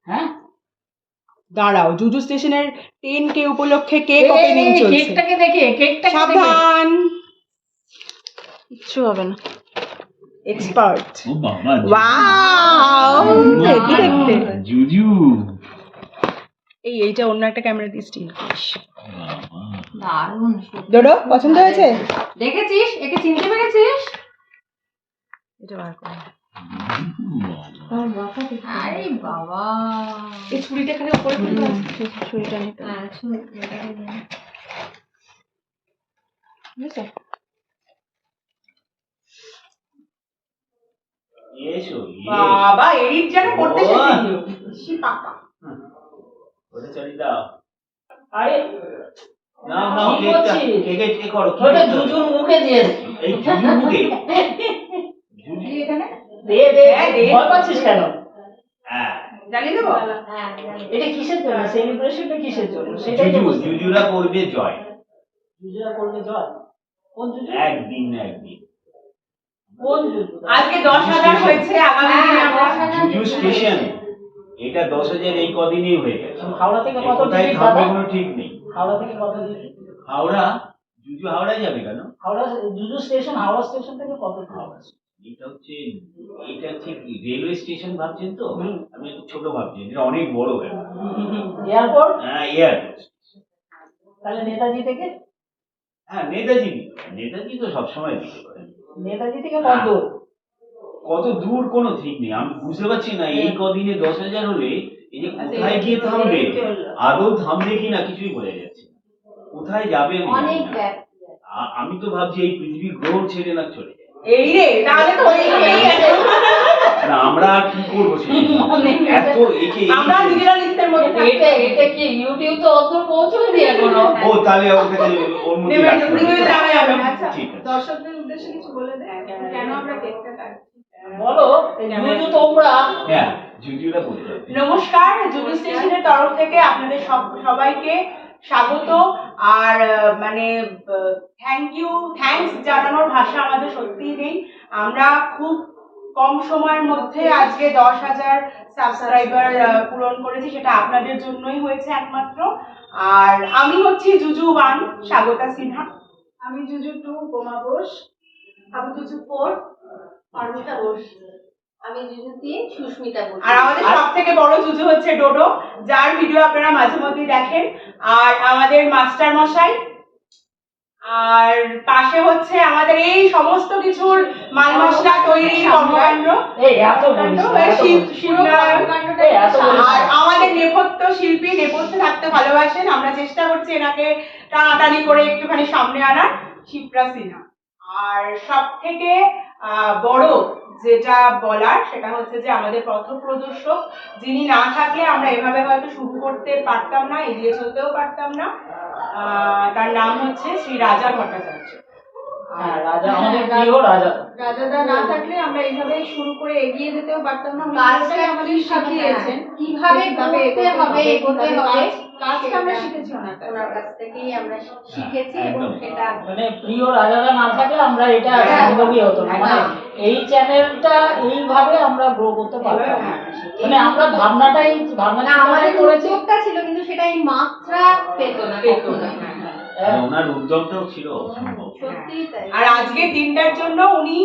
হ্যাঁ দাঁড়াও, জুজু স্টেশনের 10K উপলক্ষে কেক ওপেনিং চলছে। কেকটাকে দেখে, কেকটাকে সাবধান, কিচ্ছু হবে না। এক্সপার্ট। ও বাবা, ওয়াও, হেভি দেখতে। জুজু। এইটা অন্য একটা ক্যামেরা দিয়ে স্টিল করিস। বাবা, দারুণ। ডোডো পছন্দ হয়েছে? দেখেছিস, একে চিনতে পেরেছিস? এটা বার কর। আরে বাবা, এই ছুরিটা এখানে উপরে ফেলে দাও। ছুরিটা নিতে হবে। বুঝেছো? এসো বাবা, এডিট যেন করতে শিখেছি। সি পাকা। ওটা চলি দাও। আরে নাও নাও, কি কেকটা করছিস? কেকে কে করো, কি ওটা করছো? জুজুর মুখে দিয়ে দে। এই জুজুর মুখে জুজু এখানে দে দে, ভয় পাচ্ছিস কেন? হ্যাঁ, জ্বালিয়ে দেবো? এটা কিসের জন্য? সেলিব্রেশনটা কিসের জন্য? সেটাই তো জুজু বুঝতে- জুজুরা করবে জয়। জুজুরা করবে জয়? কোন জুজু? একদিন না একদিন কোন জুজু? আজকে 10,000 হয়েছে, আগামী দিনে আমরা জুজু স্টেশন। এটা 10,000 এই কদিনেই হয়ে গেছে। হাওড়া থেকে কত কোথায় টিকিট থামবে দাদা? কোনো ঠিক নেই। হাওড়া থেকে কত টিকিট? হাওড়া, জুজু হাওড়ায় যাবে কেন? হাওড়া জুজু স্টেশন, হাওড়া স্টেশন থেকে কত হাওড়া টিকিট? এটা হচ্ছে কি রেলওয়ে স্টেশন ভাবছেন তো? আমি একটু ছোট ভাবছি, এটা অনেক বড় ব্যাপার। এয়ারপোর্ট? হ্যাঁ, এয়ারপোর্ট। তাহলে নেতাজি থেকে? হ্যাঁ, নেতাজি তো সবসময় দিতে পারে। নেতাজি থেকে কত দূর? কত দূর কোনো ঠিক নেই, আমি বুঝতে পারছি না। এই কদিনে 10,000 হলে এই যে কোথায় গিয়ে থামবে, আদৌ থামবে কিনা কিছুই বোঝা যাচ্ছে না। কোথায় যাবে আমি জানি না। আমি তো ভাবছি এই পৃথিবী গ্রহ ছেড়ে না চলে যায়। এই রে, তাহলে তো ওইখানেই আছে। না, আমরা আর কি করবো এত একে আমরা নিজেরা নিজেদের মধ্যে এটা এটা কি ইউটিউব তো অত পৌঁছয়নি এখনো? ও তাহলে ওকে ওর মধ্যে নেবে, রাখতে হবে। যাবে যাবে। আচ্ছা, ঠিক আছে। দর্শকদের উদ্দেশ্যে কিছু বলে দে, কেন আমরা কেকটা কাটছি। বলো, জুজু তোমরা। হ্যাঁ, জুজুরা বলতে হবে। নমস্কার, জুজু স্টেশনের তরফ থেকে আপনাদের সবাইকে স্বাগত। আর মানে থ্যাঙ্কস জানানোর ভাষা আমাদের সত্যিই নেই। আমরা খুব কম সময়ের মধ্যে আজকে 10,000 সাবস্ক্রাইবার পূরণ করেছি, সেটা আপনাদের জন্যই হয়েছে একমাত্র। আর আমি হচ্ছি জুজু 1 স্বাগতা সিনহা। আমি জুজু 2 বোমা বোস। আমি জুজু 4 অর্মিতা বোস। আমি জুজু 3 সুস্মিতা বোস। আর আমাদের সব থেকে বড় জুজু হচ্ছে ডোডো, যার ভিডিও আপনারা মাঝে মধ্যেই দেখেন। আর আমাদের মাস্টার মশাই, আর পাশে হচ্ছে আমাদের এই সমস্ত কিছুর মাল মশলা তৈরি কর্মকাণ্ড। এই এত বলিস না, এত বলিস না। এই এত বলিস না। আর আমাদের নেপথ্য শিল্পী, নেপথ্যে থাকতে ভালোবাসেন, আমরা চেষ্টা করছি এনাকে টানাটানি করে একটুখানি সামনে আনার, শিপ্রা সিনহা। আর সব থেকে বড় যেটা বলার সেটা হচ্ছে যে আমাদের পথ প্রদর্শক, যিনি না থাকলে আমরা এভাবে হয়তো শুরু করতে পারতাম না, এগিয়ে চলতেও পারতাম না। তার নাম হচ্ছে শ্রী রাজা ভট্টাচার্য। হ্যাঁ, রাজা, আমাদের প্রিয় রাজা। রাজাদা না থাকলে আমরা এইভাবে শুরু করে এগিয়ে যেতেও পারতাম না। কাজটা আমাদের শিখিয়েছেন কিভাবে করতে হবে, এগোতে হবে। কাজটা আমরা শিখেছি ওনার কাছ থেকেই আমরা শিখেছি এবং সেটা মানে প্রিয় রাজারা না থাকলে আমরা এটা সম্ভবই হতো না। মানে এই চ্যানেলটা এইভাবে আমরা গ্রো করতে পারতাম না। মানে আমরা ভাবনা আমাদের করেছি। উদ্যোগটা ছিল, কিন্তু সেটা এই মাত্রা পেত না। ওনার উদ্যমটাও ছিল অসম্ভব। সত্যি তাই। আর আজকের দিনটার জন্য উনি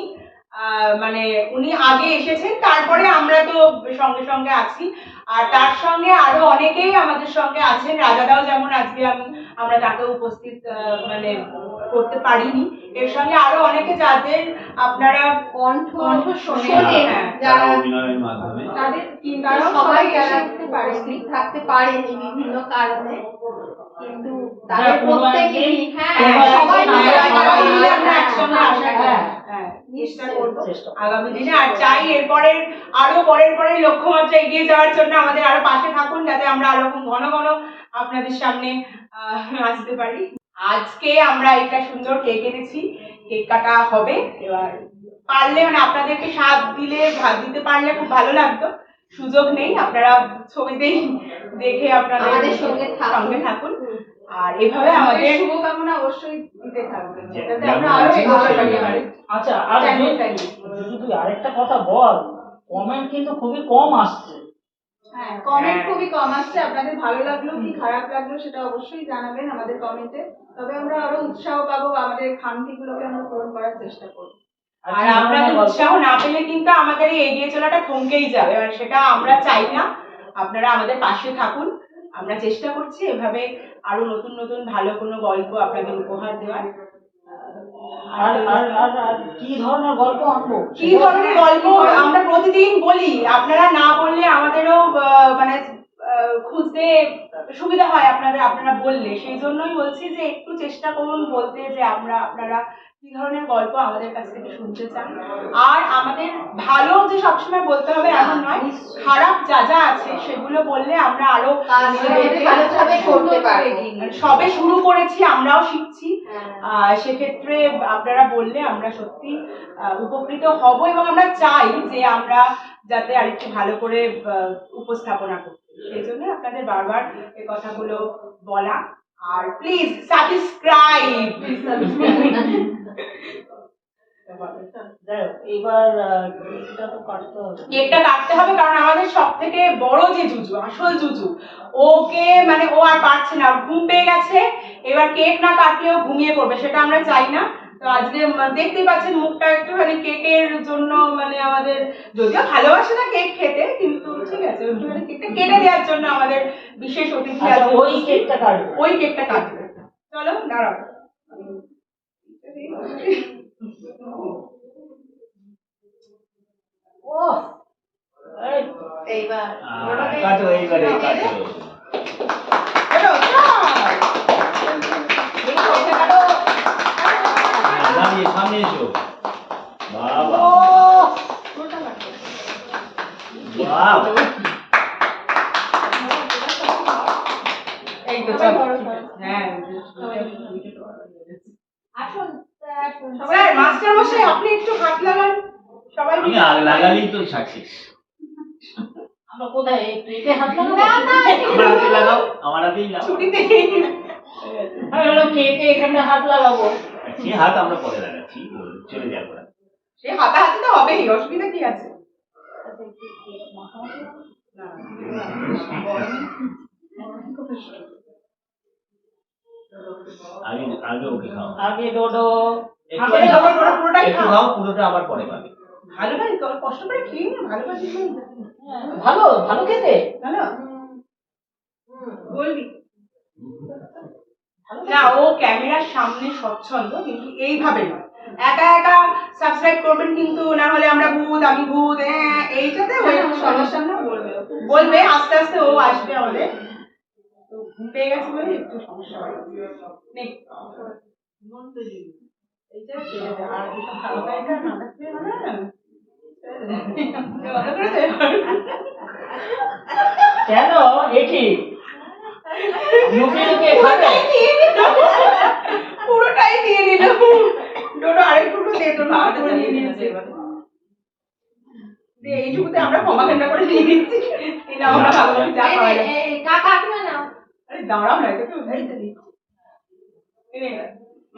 উনি আগে এসেছেন, তারপরে আমরা তো সঙ্গে সঙ্গে আছি। আর তার সঙ্গে আরো অনেকেই আমাদের সঙ্গে আছেন। রাজাদাও যেমন আজকে আমরা তাকে উপস্থিত মানে করতে পারিনি। এর সঙ্গে আরো অনেকে যাদের আপনারা কণ্ঠ শোনেন, শোনেন, যারা অভিনয়ের মাধ্যমে তাদের কিন্তু সবাই উপস্থিত থাকতে পারেনি বিভিন্ন কারণে, কিন্তু তাদের প্রত্যেকেই সবাই মিলে আমরা একসঙ্গে আশা করি। চেষ্টা করবো আগামী দিনে। আর চাই এরপরের আরো পরের লক্ষ্যমাত্রা এগিয়ে যাওয়ার জন্য আমাদের আরো পাশে থাকুন, যাতে আমরা আরো ঘন ঘন আপনাদের সামনে আসতে পারি। আজকে আমরা একটা সুন্দর কেক এনেছি, কেক কাটা হবে। এবার পারলে মানে আপনাদেরকে স্বাদ দিতে পারলে খুব ভালো লাগতো। সুযোগ নেই, আপনারা ছবিতেই দেখে আপনারা আমাদের সঙ্গে থাকুন। আর এভাবে আমাদের শুভকামনা অবশ্যই দিতে থাকবেন, যাতে যেমন আমরা আরো আছে এগোতে সেরকম। পারি। আচ্ছা, আর তুই আরেকটা কথা বল, কমেন্ট কিন্তু খুবই কম আসছে। হ্যাঁ, কমেন্ট খুবই কম আসছে। আপনাদের ভালো লাগলো কি খারাপ লাগলো সেটা অবশ্যই জানাবেন আমাদের কমেন্টে। তবে আমরা আরো উৎসাহ পাবো, আমাদের খামতিগুলোকে আমরা পূরণ করার চেষ্টা করবো। আর আপনাদের উৎসাহ না পেলে কিন্তু আমাদের এই এগিয়ে চলাটা থমকেই যাবে, আর সেটা আমরা চাই না। আপনারা আমাদের পাশে থাকুন, আমরা চেষ্টা করছি এভাবে আরো নতুন নতুন ভালো কোনো গল্প আপনাদের উপহার দেওয়ার। আর আর আর আর কি ধরনের গল্প আনবো, কি ধরনের গল্প আমরা প্রতিদিন বলি, আপনারা না বললে আমাদেরও মানে খুঁজতে সুবিধা হয় আপনারা বললে। সেই জন্যই বলছি যে একটু চেষ্টা করুন বলতে যে আপনারা কি ধরনের গল্প আমাদের কাছ থেকে শুনতে চান। আর আমাদের ভালো যে সবসময় বলতে হবে এমন নয়, খারাপ যা যা আছে সেগুলো বললে আমরা আরো সবে শুরু করেছি, আমরাও শিখছি। সেক্ষেত্রে আপনারা বললে আমরা সত্যি উপকৃত হব, এবং আমরা চাই যে আমরা যাতে আরেকটু ভালো করে উপস্থাপনা করি। সেই জন্য আপনাদের বারবার এই কথাগুলো বলা। আর প্লিজ সাবস্ক্রাইব। এবার কেকটা তো কাটতে হবে। কেকটা কাটতে হবে, কারণ আমাদের সব থেকে বড় যে জুজু, আসল জুজু, ওকে মানে ও আর পারছে না, ঘুম পেয়ে গেছে। এবার কেক না কাটলেও ঘুমিয়ে পড়বে, সেটা আমরা চাই না। তো আজকে দেখতেই পাচ্ছেন মুখটা একটু মানে কেকের জন্য, মানে আমাদের যদিও ভালোবাসে না কেক খেতে, কিন্তু ঠিক আছে একটুখানি কেকটা কেটে দেওয়ার জন্য আমাদের বিশেষ অতিথি আছে, ওই কেকটা কাটবে। ওই কেকটা কাটবে। চলো দাঁড়াও। ও এইবার কাটো, এইবারে কাটো। চলো দাঁড়িয়ে সামনে এসো। বাবা বাহ, এই তো চলো। হ্যাঁ সবাই মাস্টার মশাই আপনি একটু হাত লাগান সবাই আমি আগ লাগালেই তো সাকসেস। আমরা কোথায় কেকে হাত লাগাবো? আমার হাতে লাগাও, আমার হাতেই লাগাও। ছুটিতে আমি বললাম কেকে এখানে হাত লাগাবো। সে হাত আমরা পরে লাগাচ্ছি, চলে যাবো। সে হাতাহাতি তো হবেই, অসুবিধা কি আছে? আগে আগে ওকে খাও, আগে ডোডো একটু আগে খাবার পরে পুরোটাই একটু খাও। খাও, পুরোটা আবার পরে পাবে। ভালো ভাই তোর কষ্ট করে খেয়ে নে, ভালো ভালো ভালো ভালো খেতে। ভালো বলবি না, ও ক্যামেরার সামনে স্বচ্ছন্দ, কিন্তু এইভাবে নয়। একা একা সাবস্ক্রাইব করবেন কিন্তু, না হলে আমরা ভূত, আমি ভূত, এইটাতে সবার সামনে বলবে। আস্তে আস্তে ও আসবে আমাদের। তো ঘুম পেয়ে গেছে বলে একটু সমস্যা হয়। নে এইটা ছেড়ে দে, আর এইসব হালকা এটা না থাকলে হবে না। ভালো করে দে। কেন একি লুকিয়ে লুকিয়ে খাবে? পুরোটাই দিয়ে নিল। ডোডো আরেকটুকু দে, তোর মা করে নিয়ে নিয়েছে এবারে। দে, এইটুকুতে আমরা ক্ষমা ঘেন্না করে নিয়ে নিচ্ছি। এই নাও আমরা ভালোভাবে চা খাওয়া যাবে। আরে দাঁড়াও না, এটা তো এই তো দিচ্ছি। এই নে,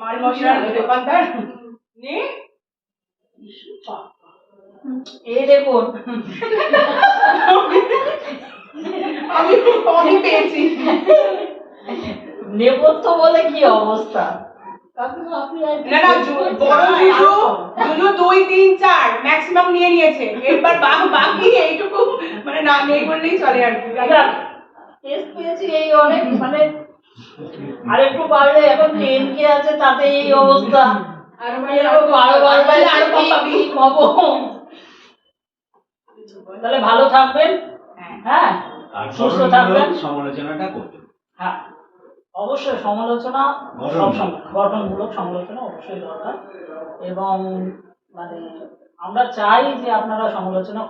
মাল মশলার দোকানদার নে। এই দেখুন আমি খুব কমই পেয়েছি। নেপথ্য বলে কি অবস্থা। না না, বড় জুজু 2, 3, 4 ম্যাক্সিমাম নিয়ে নিয়েছে। এবার বাকি এইটুকু মানে না নেই বললেই চলে আর কি। টেস্ট পেয়েছি এই অনেক, মানে আরেকটু বাড়লে এখন 10K আছে, তাতে এই অবস্থা। আর এরকম 12 বাড়লে আরো কম পাবি, পাবো। তাহলে ভালো থাকবেন, হ্যাঁ, আর সুস্থ থাকবেন। সমালোচনাটা করবেন। হ্যাঁ অবশ্যই সমালোচনা, সবসময় গঠনমূলক সমালোচনা অবশ্যই দরকার। এবং মানে আমরা চাই যে আপনারা সমালোচনা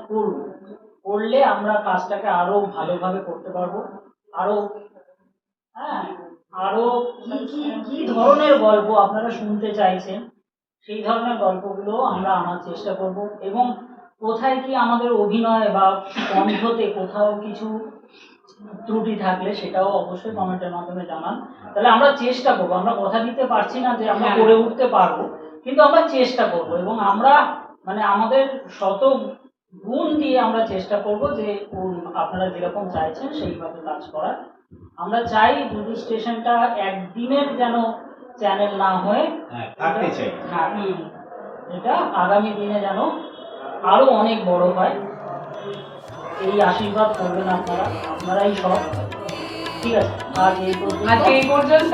করলে আমরা কাজটাকে আরো ভালোভাবে করতে পারবো। আরো হ্যাঁ, আরো কি ধরনের গল্প আপনারা শুনতে চাইছেন সেই ধরনের গল্পগুলো আমরা আনার চেষ্টা করব। এবং কোথায় কি আমাদের অভিনয় বা কণ্ঠতে কোথাও কিছু ত্রুটি থাকলে সেটাও অবশ্যই কমেন্টের মাধ্যমে জানান। তাহলে আমরা চেষ্টা করবো, আমরা কথা দিতে পারছি না যে আমরা করে উঠতে পারবো, কিন্তু আমরা চেষ্টা করব। এবং আমরা মানে আমাদের শত গুণ দিয়ে আমরা চেষ্টা করব যে আপনারা যেরকম চাইছেন সেইভাবে কাজ করার। আমরা চাই দুদু স্টেশনটা একদিনের যেন চ্যানেল না হয়ে থাকতে চাই। হ্যাঁ, এটা আগামী দিনে যেন আরো অনেক বড় হয়, এই আশীর্বাদ করবেন আপনারাই সব। ঠিক আছে, আজ এই পর্যন্ত।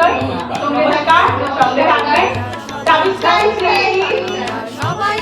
সঙ্গে থাকা, সঙ্গে থাকবেন, সাবস্ক্রাইব সবাই